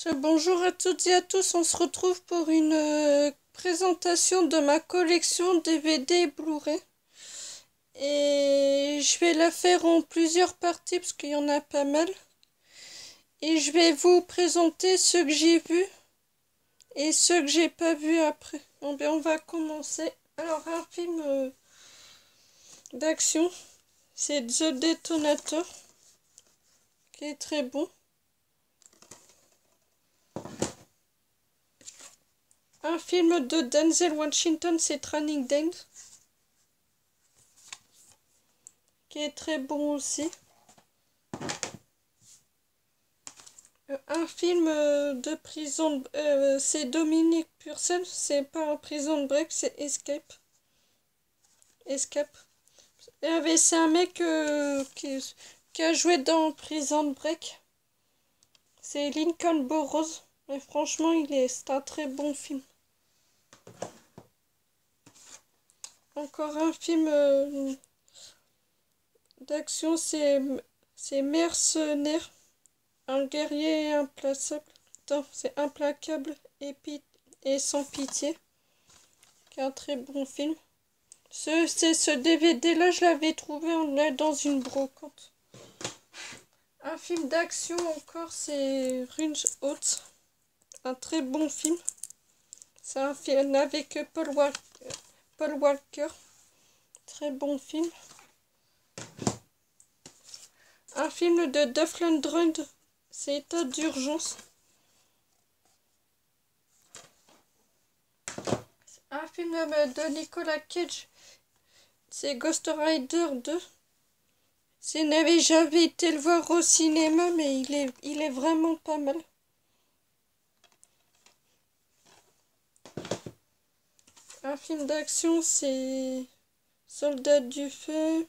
Bonjour à toutes et à tous, on se retrouve pour une présentation de ma collection DVD et Blu-ray. Et je vais la faire en plusieurs parties parce qu'il y en a pas mal. Et je vais vous présenter ceux que j'ai vus et ceux que j'ai pas vus après. Bon, ben, on va commencer. Alors, un film d'action, c'est The Detonator, qui est très bon. Un film de Denzel Washington, c'est Training Day, qui est très bon aussi. Un film de prison, c'est Dominique Purcell, c'est pas un Prison Break, c'est Escape. C'est un mec qui a joué dans Prison Break. C'est Lincoln Burrows. Mais franchement, c'est un très bon film. Encore un film d'action, c'est Mercenaire. Un guerrier implacable. Attends, c'est implacable et sans pitié. Qui est un très bon film. Ce DVD-là, je l'avais trouvé dans une brocante. Un film d'action encore, c'est Runge Out. Un très bon film. C'est un film avec Paul Walker. Très bon film. Un film de Dolph Lundgren, c'est État d'urgence. Un film de Nicolas Cage, c'est Ghost Rider 2. Je n'avais jamais été le voir au cinéma, mais il est vraiment pas mal. Un film d'action, c'est Soldats du feu,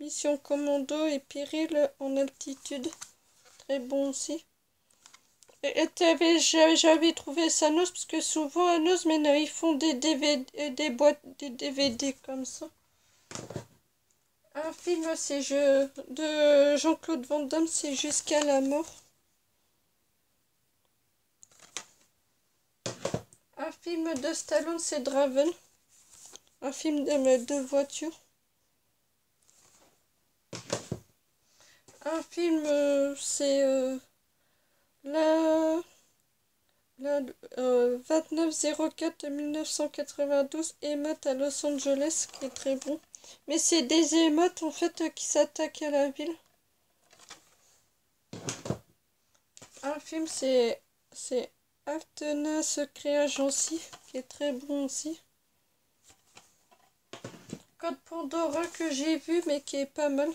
Mission Commando et Péril en altitude. Très bon aussi. Et j'avais trouvé ça Nos, parce que souvent à Nos, maintenant ils font des DVD, des boîtes, des DVD comme ça. Un film, de Jean-Claude Van Damme, c'est Jusqu'à la mort. Un film de Stallone, c'est Draven. Un film de voiture. Un film, c'est la 29/04/1992, émeute à Los Angeles, qui est très bon. Mais c'est des émeutes en fait qui s'attaquent à la ville. Un film, c'est Altena Secret Agency, qui est très bon aussi. Code Pandora que j'ai vu mais qui est pas mal.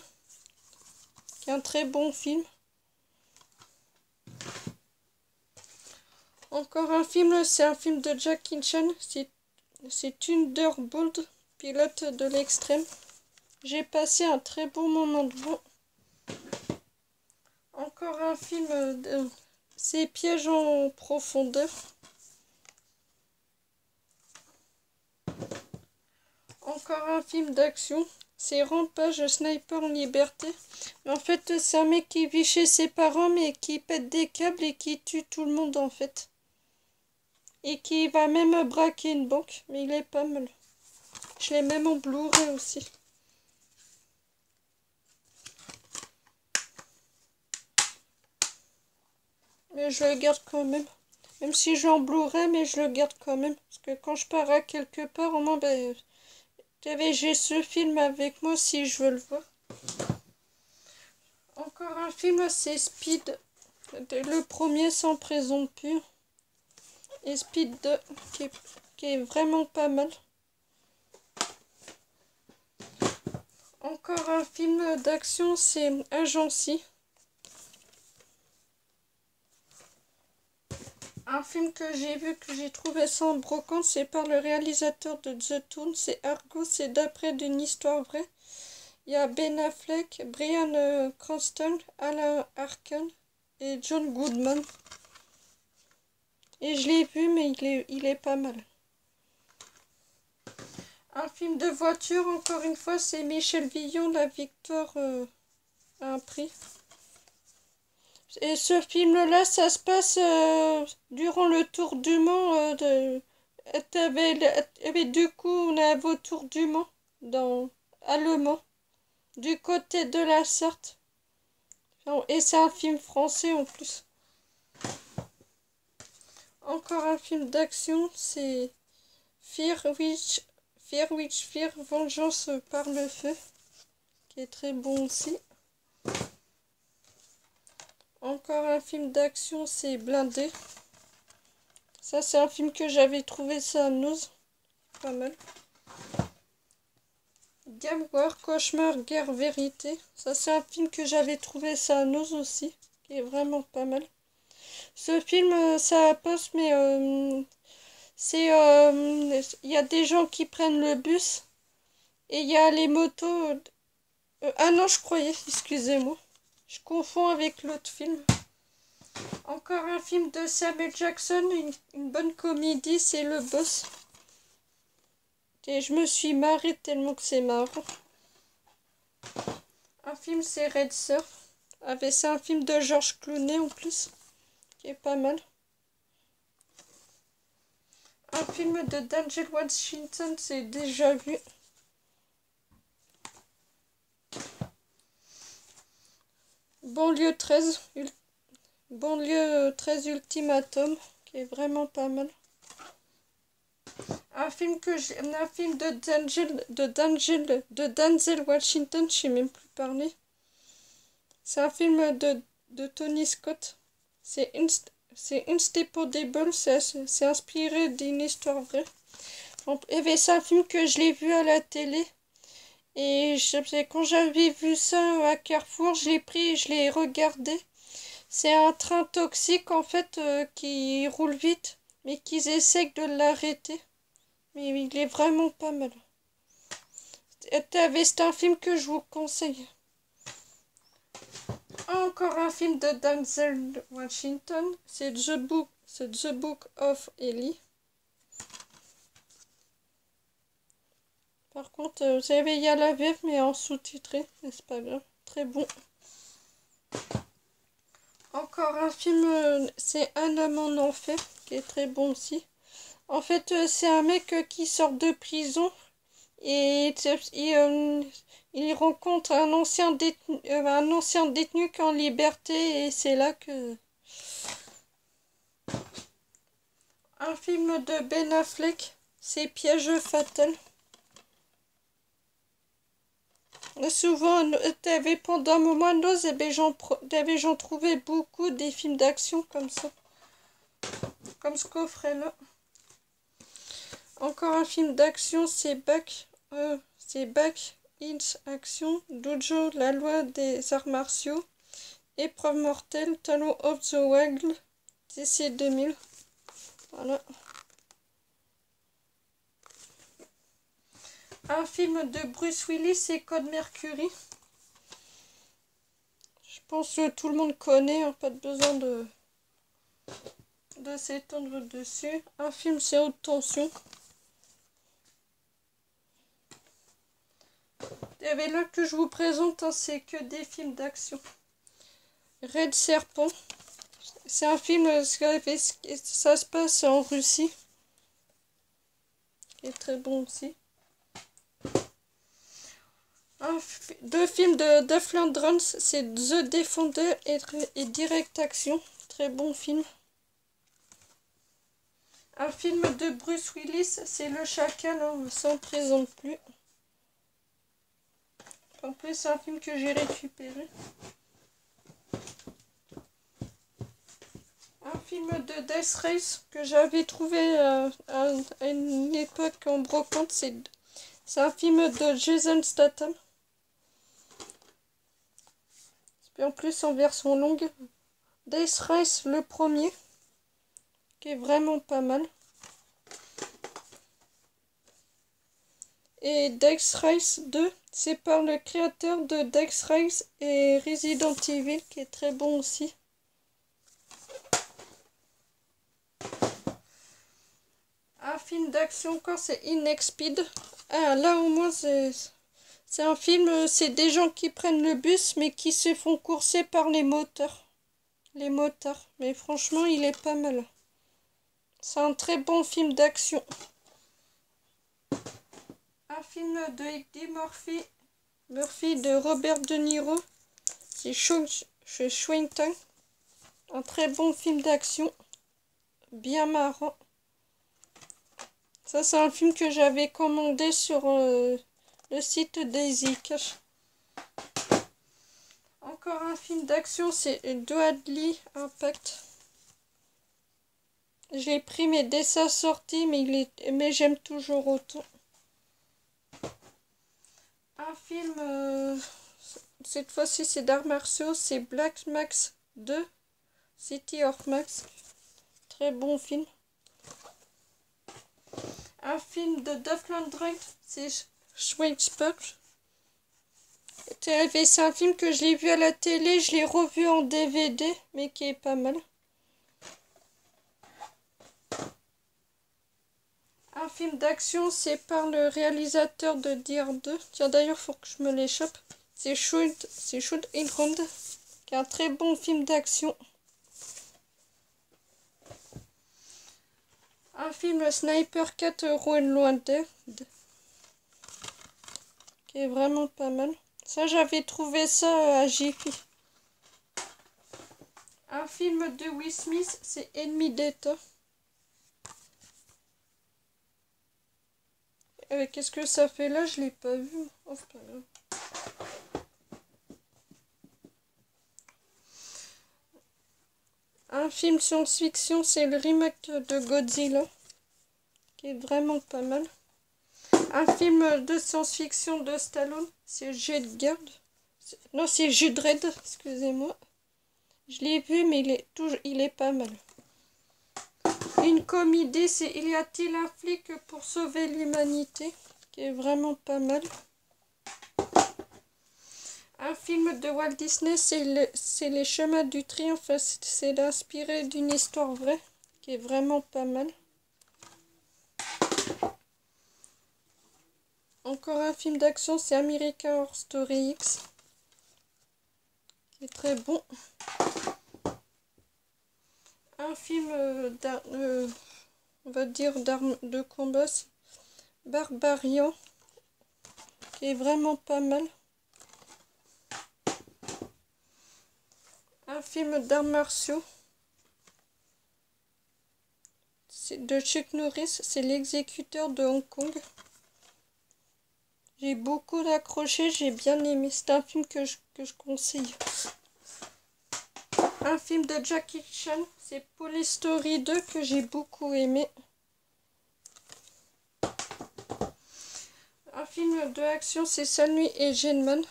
Qui est un très bon film. Encore un film, c'est un film de Jackie Chan, c'est Thunderbolt, pilote de l'extrême. J'ai passé un très bon moment devant. Encore un film, c'est Piège en profondeur. Encore un film d'action, c'est Rampage Sniper en liberté. En fait, c'est un mec qui vit chez ses parents mais qui pète des câbles et qui tue tout le monde en fait. Et qui va même braquer une banque, mais il est pas mal. Je l'ai même en Blu-ray aussi. Mais je le garde quand même. Même si je l'ai en Blu-ray, mais je le garde quand même. Parce que quand je pars à quelque part, au moins, ben, j'ai ce film avec moi si je veux le voir. Encore un film, c'est Speed. Le premier sans présomption. Et Speed 2, qui est vraiment pas mal. Encore un film d'action, c'est Agency. Un film que j'ai vu, que j'ai trouvé sans brocante, c'est par le réalisateur de The Town, c'est Argo, c'est d'après d'une histoire vraie. Il y a Ben Affleck, Bryan Cranston, Alan Arkin et John Goodman. Et je l'ai vu, mais il est pas mal. Un film de voiture, encore une fois, c'est Michel Villon, La victoire a un prix. Et ce film-là, ça se passe durant le Tour du Mans. Du coup, on a au Tour du Mans, à Le Mans, du côté de la Sarthe. Et c'est un film français en plus. Encore un film d'action, c'est Fear Witch Fear, Vengeance par le feu, qui est très bon aussi. Encore un film d'action, c'est Blindé. Ça, c'est un film que j'avais trouvé ça à Nose. Pas mal. Game War, Cauchemar, Guerre, Vérité. Ça, c'est un film que j'avais trouvé ça à Nose aussi, qui est vraiment pas mal. Ce film, ça passe, mais il y a des gens qui prennent le bus et il y a les motos. Ah non, je croyais, excusez-moi. Je confonds avec l'autre film. Encore un film de Samuel Jackson, une bonne comédie, c'est Le Boss. Et je me suis marrée tellement que c'est marrant. Un film, c'est Red Surf. C'est un film de George Clooney en plus, qui est pas mal. Un film de Denzel Washington, c'est Déjà Vu. Banlieue 13, Banlieue 13 Ultimatum, qui est vraiment pas mal. Un film de Denzel Washington, je sais même plus parler. C'est un film de Tony Scott. C'est Insteppable, c'est inspiré d'une histoire vraie. C'est un film que je l'ai vu à la télé. Et quand j'avais vu ça à Carrefour, je l'ai pris et je l'ai regardé. C'est un train toxique en fait qui roule vite, mais qu'ils essaient de l'arrêter. Mais il est vraiment pas mal. C'est un film que je vous conseille. Encore un film de Denzel Washington, c'est The Book of Eli. Par contre, il y a la VF, mais en sous-titré, mais c'est pas grave. Très bon. Encore un film, c'est Un homme en enfer, qui est très bon aussi. En fait, c'est un mec qui sort de prison et il rencontre un ancien détenu qui est en liberté et c'est là que... Un film de Ben Affleck, c'est Piège fatal. Souvent, pendant un moment, j'en trouvais beaucoup des films d'action comme ça. Comme ce coffret-là. Encore un film d'action, c'est Back in Action, Dojo, la loi des arts martiaux, Épreuve mortelle, Talon of the Waggle, DC 2000. Voilà. Un film de Bruce Willis, c'est Code Mercury. Je pense que tout le monde connaît, hein, pas de besoin de s'étendre dessus. Un film, c'est Haute Tension. Et bien là que je vous présente, hein, c'est que des films d'action. Red Serpent. C'est un film, ça se passe en Russie. Qui est très bon aussi. Deux films de Duff Landrance, c'est The Defender et Direct Action. Très bon film. Un film de Bruce Willis, c'est Le Chacal, hein, ça ne présente plus. En plus, c'est un film que j'ai récupéré. Un film de Death Race que j'avais trouvé à une époque en brocante. C'est un film de Jason Statham. Et en plus en version longue. Death Race le premier, qui est vraiment pas mal. Et Death Race 2, c'est par le créateur de Death Race et Resident Evil, qui est très bon aussi. Un film d'action quand c'est Inexped. Ah là au moins c'est un film, c'est des gens qui prennent le bus mais qui se font courser par les moteurs. Les motards. Mais franchement, il est pas mal. C'est un très bon film d'action. Un film de Eddie Murphy de Robert De Niro. C'est Shawshank. Un très bon film d'action. Bien marrant. Ça, c'est un film que j'avais commandé sur le site Daisy Cash. Encore un film d'action, c'est Deadly Impact. J'ai pris mais dès sa sortie, mais j'aime toujours autant. Un film, cette fois-ci c'est d'arts martiaux, c'est Black Max 2, City of Max. Très bon film. Un film de Dolph Lundgren, c'est Schweizberg. C'est un film que je l'ai vu à la télé, je l'ai revu en DVD, mais qui est pas mal. Un film d'action, c'est par le réalisateur de Deer 2. Tiens, d'ailleurs, faut que je me l'échappe. C'est Shoot in Round, qui est un très bon film d'action. Un film Sniper 4 Reloaded, qui est vraiment pas mal. Ça, j'avais trouvé ça à Jiffy. Un film de Will Smith, c'est Ennemi d'État. Qu'est-ce que ça fait là? Je l'ai pas vu. Oh, pas grave. Un film science-fiction, c'est le remake de Godzilla, qui est vraiment pas mal. Un film de science-fiction de Stallone, c'est Jet Non, c'est Judge Dredd, excusez-moi. Je l'ai vu, mais il est pas mal. Une comédie, c'est Il y a-t-il un flic pour sauver l'humanité, qui est vraiment pas mal. Un film de Walt Disney, c'est Les Chemins du Triomphe. C'est inspiré d'une histoire vraie, qui est vraiment pas mal. Encore un film d'action, c'est American Horror Story X, qui est très bon. Un film on va dire d'armes de combat, c'est Barbarian, qui est vraiment pas mal. Un film d'arts martiaux, c'est de Chuck Norris, c'est L'exécuteur de Hong Kong. J'ai beaucoup accroché, j'ai bien aimé. C'est un film que je conseille. Un film de Jackie Chan, c'est Police Story 2, que j'ai beaucoup aimé. Un film de action, c'est Sale Nuit et Gentleman.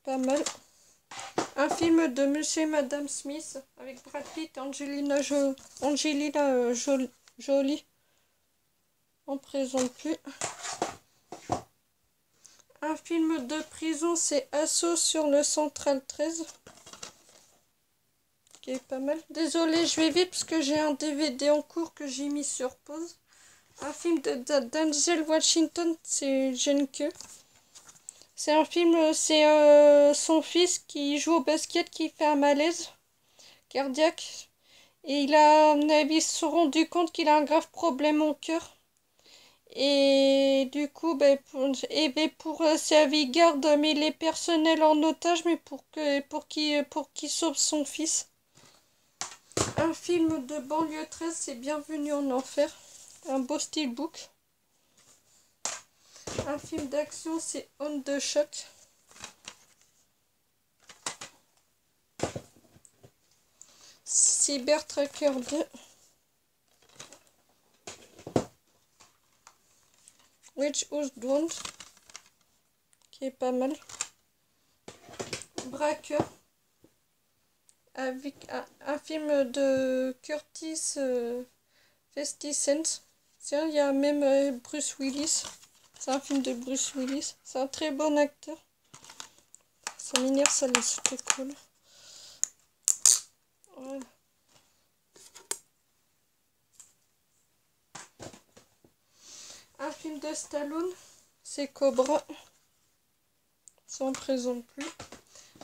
Pas mal. Un film de Monsieur et Madame Smith avec Brad Pitt et Angelina Jolie. On présente plus. Un film de prison, c'est Assaut sur le Central 13. Qui est pas mal. Désolée, je vais vite parce que j'ai un DVD en cours que j'ai mis sur pause. Un film de Denzel Washington, c'est Jeune Que. C'est un film, c'est son fils qui joue au basket qui fait un malaise cardiaque. Et ils se sont rendus compte qu'il a un grave problème au cœur. Et du coup, pour sa vie, garde mais les personnels en otage, mais pour qu'il sauve son fils. Un film de banlieue 13, c'est Bienvenue en Enfer. Un beau steelbook. Un film d'action, c'est On the Shot. Cyber Tracker 2. Witch House Down, qui est pas mal. Braqueur, avec un film de Curtis Festicent. Tiens, il y a même Bruce Willis. C'est un film de Bruce Willis. C'est un très bon acteur. Ça m'énerve, ça laisse très cool. Voilà. Un film de Stallone, c'est Cobra. Ça, on ne présente plus.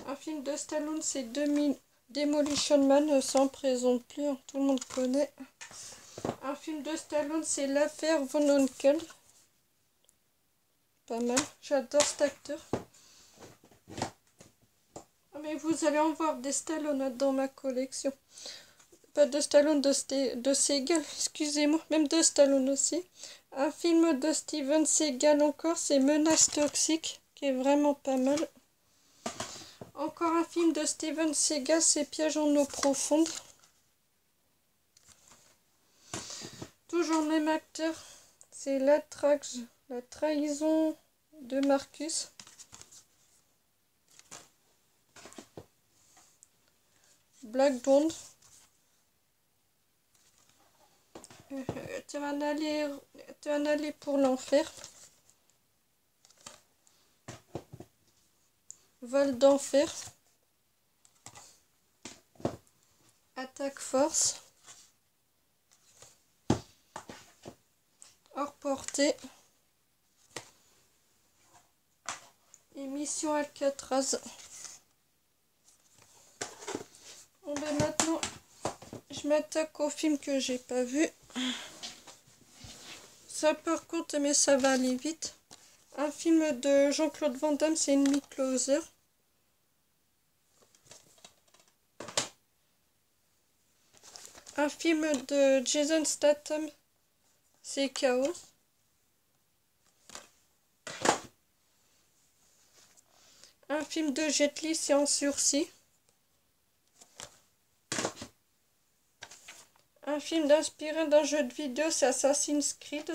Un film de Stallone, c'est Demolition Man, ça en présente plus, hein, tout le monde connaît. Un film de Stallone, c'est L'affaire Von Onkel. Pas mal, j'adore cet acteur. Ah, mais vous allez en voir des Stallone dans ma collection. Pas de Stallone, de Seagal, excusez-moi, même de Stallone aussi. Un film de Steven Seagal encore, c'est Menace toxique, qui est vraiment pas mal. Encore un film de Steven Seagal, c'est Piège en eau profonde. Toujours le même acteur, c'est la trahison de Marcus. Black Bond. Tu vas en aller pour l'enfer. Vol d'enfer. Attaque force. Hors portée. Et Mission Alcatraz. Bon ben maintenant, je m'attaque au film que j'ai pas vu. Ça par contre, mais ça va aller vite. Un film de Jean-Claude Van Damme, c'est Enemy Closer. Un film de Jason Statham, c'est Chaos. Un film de Jet Li, c'est En sursis. Un film inspiré d'un jeu de vidéo, c'est Assassin's Creed.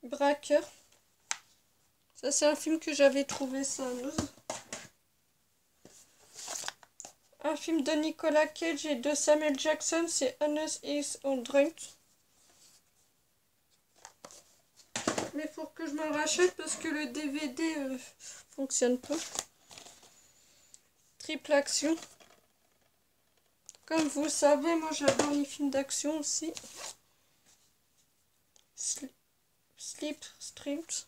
Braqueur. Ça, c'est un film que j'avais trouvé ça à Noz. Un film de Nicolas Cage et de Samuel Jackson, c'est Honest is on Drunk. Mais il faut que je me rachète parce que le DVD fonctionne pas. Triple action. Comme vous le savez, moi j'adore les films d'action aussi. Sleep Strips.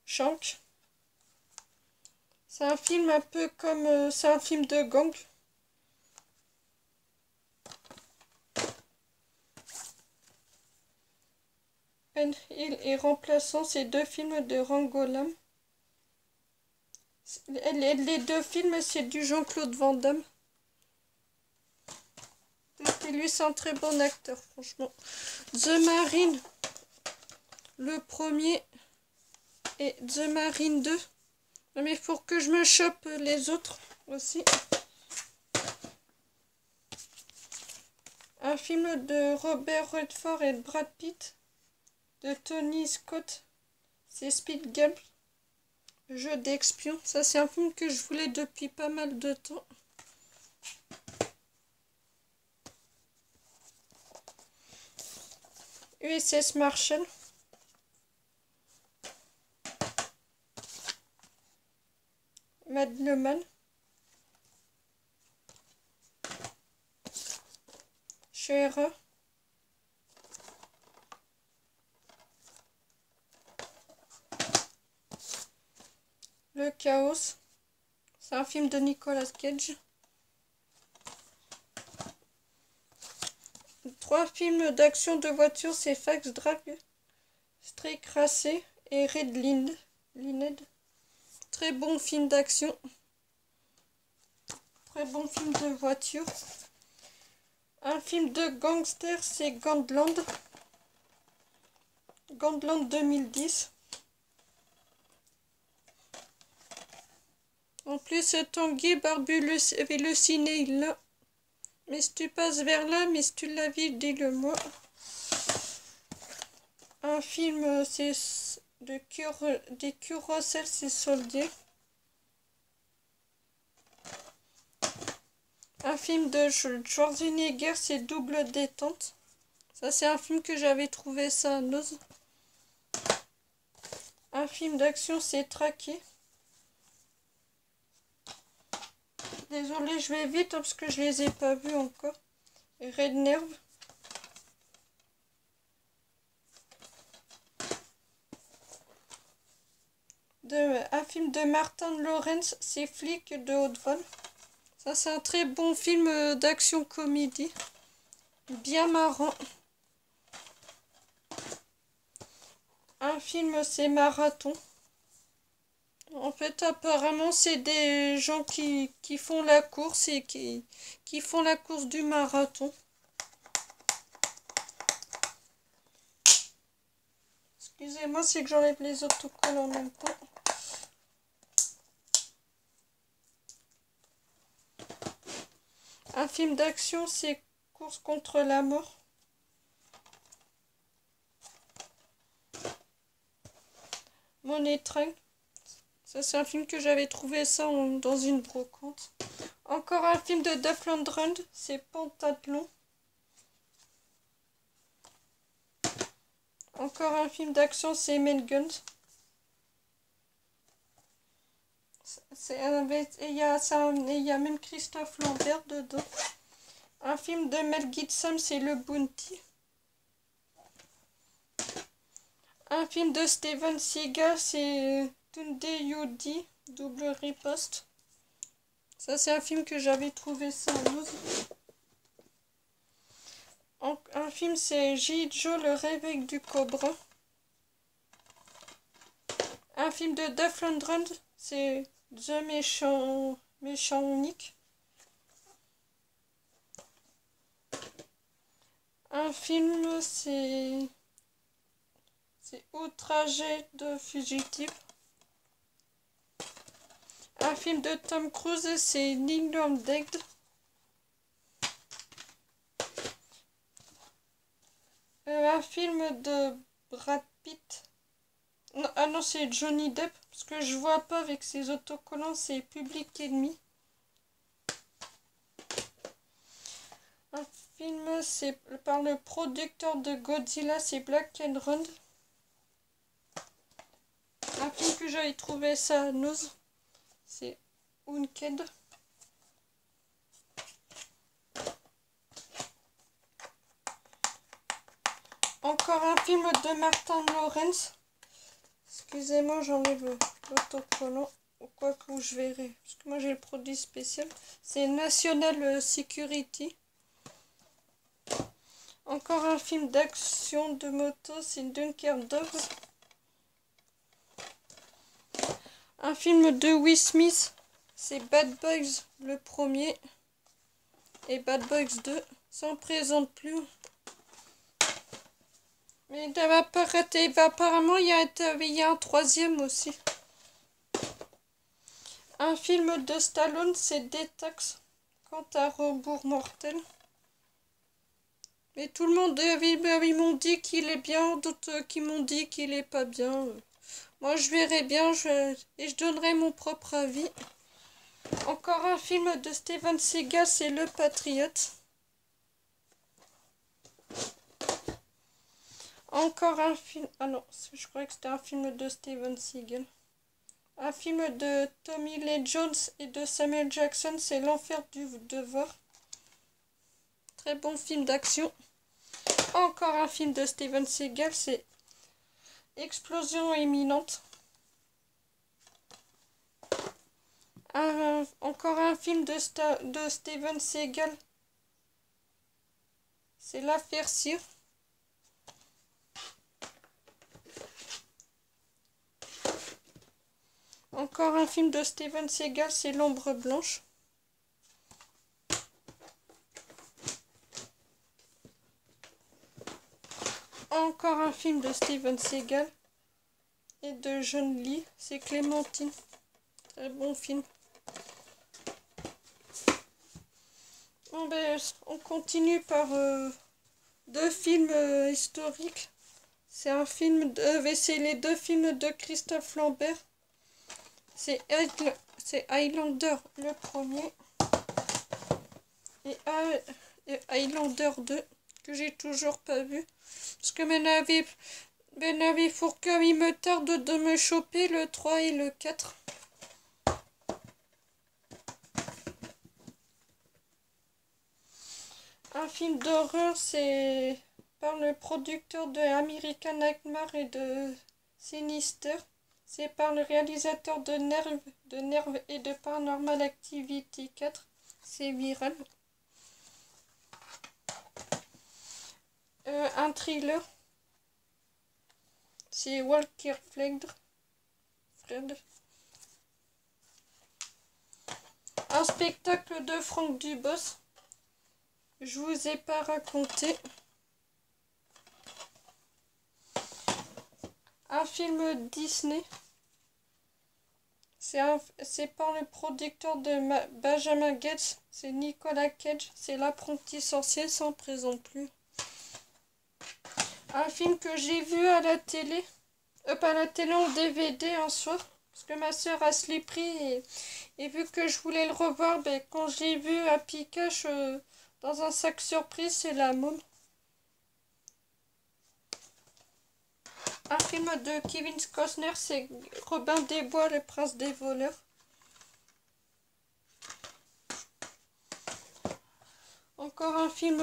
Shank. C'est un film un peu comme... c'est un film de gang. Ben Hill et Remplaçant, c'est deux films de Rangolam. Les deux films, c'est du Jean-Claude Van Damme. Et lui, c'est un très bon acteur, franchement. The Marine, le premier, et The Marine 2. Mais il faut que je me chope les autres aussi. Un film de Robert Redford et de Brad Pitt, de Tony Scott, c'est Speed Gump, jeu d'espion. Ça, c'est un film que je voulais depuis pas mal de temps. USS Marshall. Mad Noman. Shearer. Le Chaos. C'est un film de Nicolas Cage. 3 films d'action de voiture, c'est Fax Drag, Streak Racé et Red Lined. Très bon film d'action. Très bon film de voiture. Un film de gangster, c'est Gangland. Gangland 2010. En plus, Tanguy Barbu le ciné, il l'a. Mais si tu passes vers là, mais si tu l'as vu, dis-le-moi. Un film, c'est des Curocell, c'est Soldier. Un film de Schwarzenegger, c'est Double détente. Ça, c'est un film que j'avais trouvé ça à Noz. Un film d'action, c'est Traqué. Désolée, je vais vite parce que je les ai pas vus encore. Red Nerve. un film de Martin Lawrence, c'est Flic de haute vol. Ça, c'est un très bon film d'action-comédie. Bien marrant. Un film, c'est Marathon. En fait, apparemment, c'est des gens qui font la course et qui font la course du marathon. Excusez-moi, c'est que j'enlève les autocollants en même temps. Un film d'action, c'est Course contre la mort. Money Train. Ça, c'est un film que j'avais trouvé ça dans une brocante. Encore un film de Duff Lundgren, c'est Pentathlon. Encore un film d'action, c'est Men Guns. Il y a même Christophe Lambert dedans. Un film de Mel Gibson, c'est Le Bounty. Un film de Steven Seagal, c'est Tunde Yudi, Double Riposte. Ça, c'est un film que j'avais trouvé ça en un film, c'est G.I. Joe, Le Réveil du Cobra. Un film de Duff Lundgren, c'est The Méchant Unique. Un film, c'est Outragé de fugitif. Un film de Tom Cruise, c'est Nightmare Dead. Un film de Brad Pitt. Non, ah non, c'est Johnny Depp. Parce que je vois pas avec ses autocollants, c'est Public Enemy. Un film, c'est par le producteur de Godzilla, c'est Black and Run. Un film que j'avais trouvé ça à Nose, c'est Unked. Encore un film de Martin Lawrence. Excusez-moi, j'enlève l'autocollant. Ou quoi que je verrai. Parce que moi j'ai le produit spécial. C'est National Security. Encore un film d'action de moto. C'est Dunkerque Dogs. Un film de Will Smith. C'est Bad Boys le premier. Et Bad Boys 2. Ça en présente plus. Mais apparemment, il y a un troisième aussi. Un film de Stallone, c'est Detox, quant à rebours mortel. Mais tout le monde, ils m'ont dit qu'il est bien, d'autres qui m'ont dit qu'il est pas bien. Moi, je verrai bien et je donnerai mon propre avis. Encore un film de Steven Seagal, c'est Le Patriote. Encore un film... Ah non, je croyais que c'était un film de Steven Seagal. Un film de Tommy Lee Jones et de Samuel Jackson, c'est L'Enfer du Devoir. Très bon film d'action. Encore un film de Steven Seagal, c'est Explosion imminente. Encore un film de Steven Seagal, c'est L'Affaire Cyr. Encore un film de Steven Seagal, c'est L'Ombre Blanche. Encore un film de Steven Seagal et de John Lee, c'est Clémentine. Très bon film. Bon, ben, on continue par deux films historiques. C'est les deux films de Christophe Lambert. C'est Highlander le premier et Highlander 2 que j'ai toujours pas vu. Parce que Ben avis Fourcade, il me tarde de me choper le 3 et le 4. Un film d'horreur, c'est par le producteur de American Nightmare et de Sinister. C'est par le réalisateur de Nerve et de Paranormal Activity 4. C'est viral. Un thriller. C'est Walker Fred. Un spectacle de Franck Dubosc. Je vous ai pas raconté. Un film Disney. C'est par le producteur de Benjamin Gates. C'est Nicolas Cage. C'est L'apprenti sorcier, ça ne présente plus. Un film que j'ai vu à la télé. Pas à la télé, en DVD un soir. Parce que ma soeur a se l'est pris. Et vu que je voulais le revoir, ben, quand je l'ai vu à Pikachu dans un sac surprise, c'est La Môme. Un film de Kevin Costner, c'est Robin des Bois, le prince des voleurs. Encore un film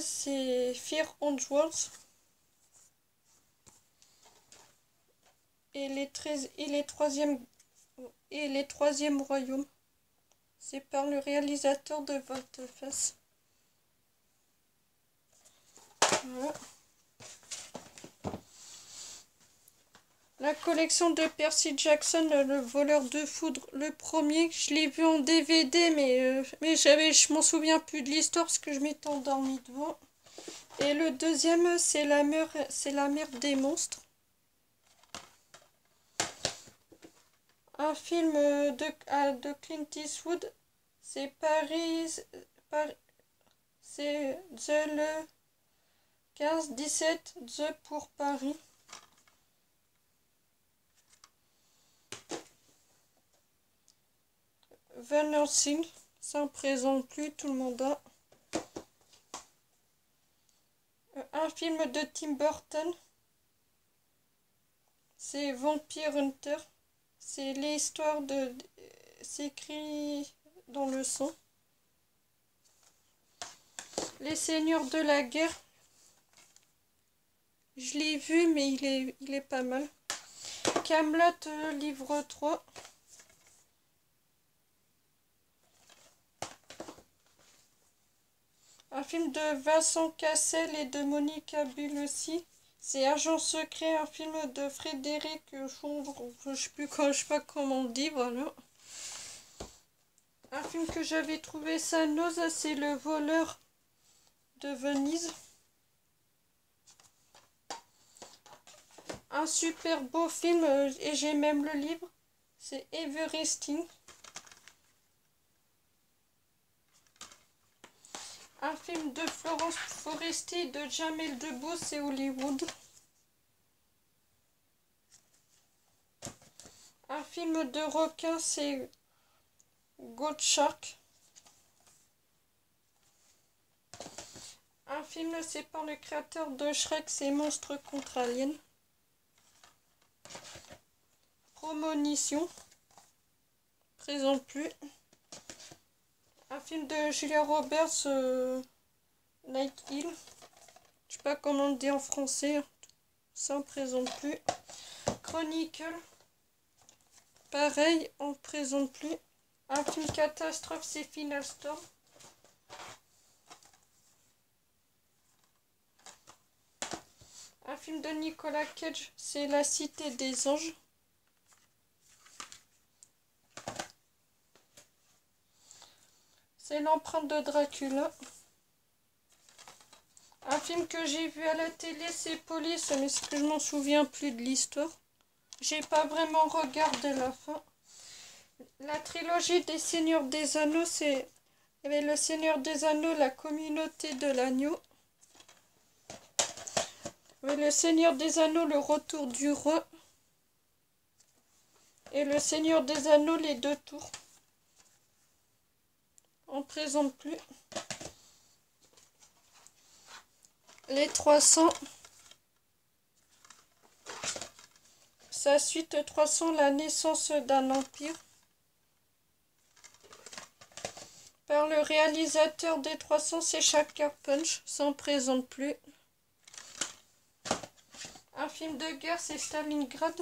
c'est Fear on Walls. Et les troisièmes royaumes. C'est par le réalisateur de Volte-Face. Voilà. La collection de Percy Jackson, le voleur de foudre, le premier, je l'ai vu en DVD, mais je m'en souviens plus de l'histoire parce que je m'étais endormie devant. Et le deuxième, c'est la mer des monstres. Un film de Clint Eastwood, c'est c'est le 15-17, The pour Paris. Van Helsing, ça ne présente plus, tout le monde a. Un film de Tim Burton, c'est Vampire Hunter. C'est l'histoire de... C'est écrit dans le sang. Les Seigneurs de la Guerre. Je l'ai vu, mais il est pas mal. Kaamelott, livre 3. Un film de Vincent Cassel et de Monica Bellucci. C'est Agent secret, un film de Frédéric Chondre. Je sais pas comment on dit, voilà. Un film que j'avais trouvé ça nause, c'est Le voleur de Venise. Un super beau film, et j'ai même le livre. C'est Everesting. Un film de Florence Foresti et de Jamel Debbouze, c'est Hollywood. Un film de requin, c'est Gold Shark. Un film, c'est par le créateur de Shrek, c'est Monstres contre Aliens. Promonition, présente plus. Un film de Julia Roberts, Night Hill. Je sais pas comment on le dit en français. Ça, on présente plus. Chronicle. Pareil, on présente plus. Un film catastrophe, c'est Final Storm. Un film de Nicolas Cage, c'est La Cité des Anges. C'est L'empreinte de Dracula. Un film que j'ai vu à la télé, c'est Police, mais c'est que je m'en souviens plus de l'histoire. J'ai pas vraiment regardé la fin. La trilogie des Seigneurs des Anneaux, c'est Le Seigneur des Anneaux, la communauté de l'agneau. Le Seigneur des Anneaux, le retour du roi. Et Le Seigneur des Anneaux, les deux tours. On ne présente plus. Les 300. Sa suite 300, la naissance d'un empire. Par le réalisateur des 300, c'est Sucker Punch. Ça ne présente plus. Un film de guerre, c'est Stalingrad.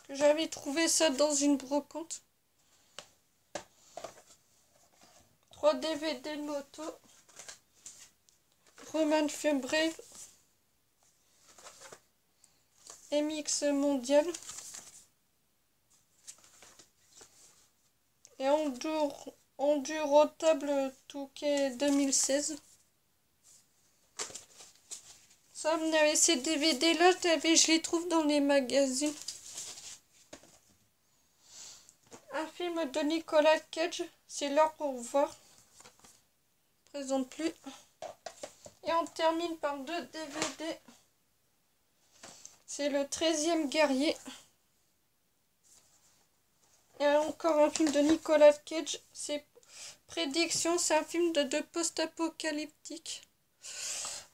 J'avais trouvé ça dans une brocante. 3 DVD de moto. Roman Brave. MX Mondial. Et Endurotable Touquet 2016. Ça, ces DVD là, je les trouve dans les magazines. Un film de Nicolas Cage, c'est l'heure pour voir. Présente plus. Et on termine par 2 DVD. C'est le 13e guerrier. Et encore un film de Nicolas Cage. C'est Prédiction, c'est un film de post-apocalyptique.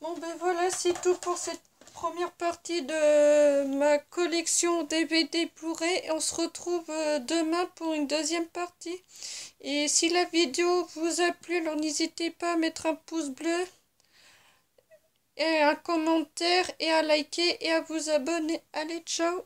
Bon ben voilà, c'est tout pour cette première partie de ma collection DVD Blu-ray. Et on se retrouve demain pour une deuxième partie. Et si la vidéo vous a plu, alors n'hésitez pas à mettre un pouce bleu et un commentaire et à liker et à vous abonner. Allez, ciao!